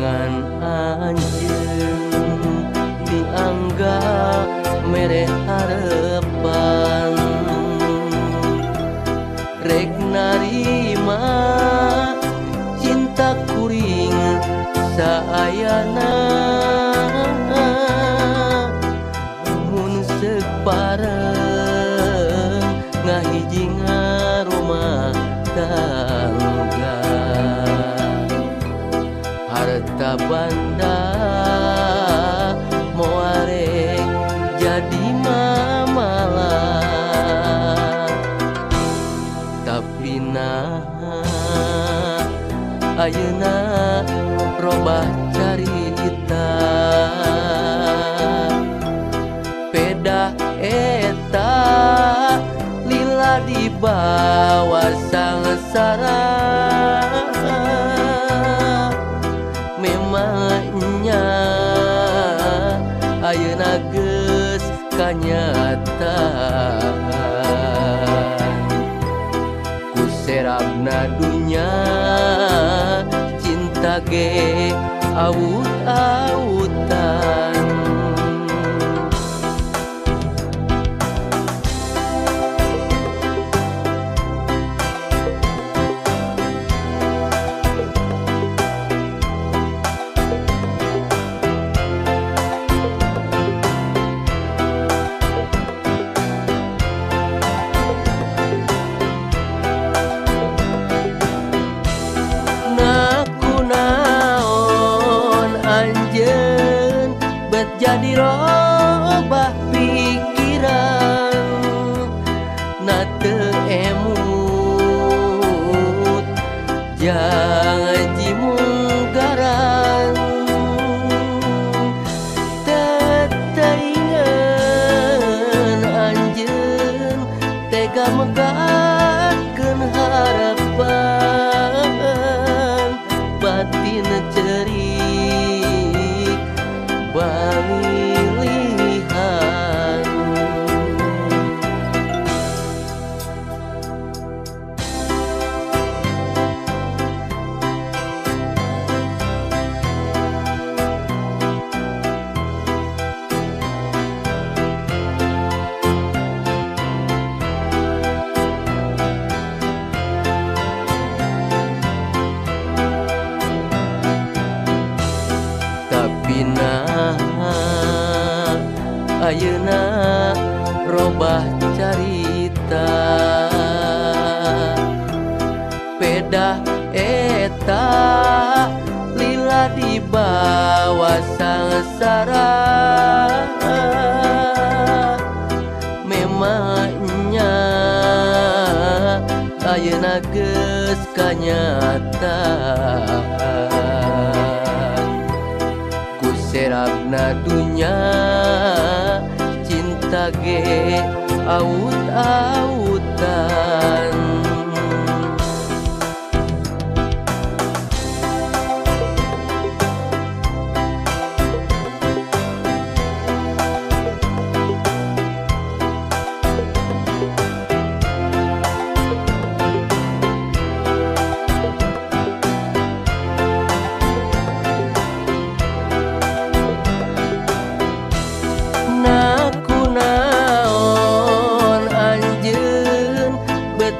ngan anjeun dianggap mere harepan rek narima cinta kuring saayana mun seuk pareng ngahiji ngarumah tangga harta banda moare jadi mamalah tapi ayeuna robah carita peda eta lila dibawa sangsara memangnya ayeuna geus kanyataan ku serabna dunya cinta ge aut-autan jadi robah pikiran na teu emut jangan jimunggaran tetaingan anjeun tega megatkeun harapan batin cerik balilihan tapi ayeuna robah carita peda eta lila dibawa sangsara memangnya ayeuna geus kanyataan ku serabna dunya cinta ge aut-autan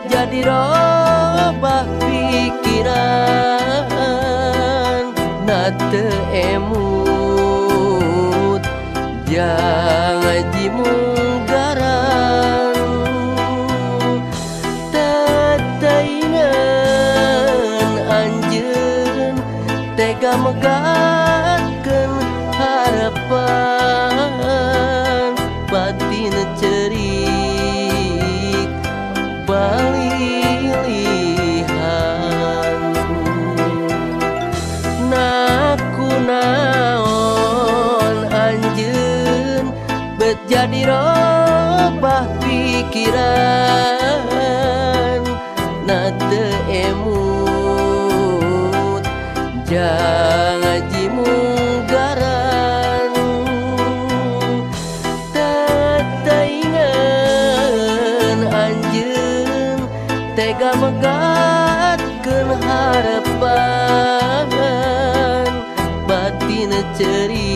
jadi robah pikiran na teu emut jangan jimunggaran tetaingan anjeun tega megatkeun harapan batin cerik balilihan naku naon anjeun bet jadi robah pikiran na teu emut jangan jimunggaran tetaingan anjeun tega megatkeun harapan ceria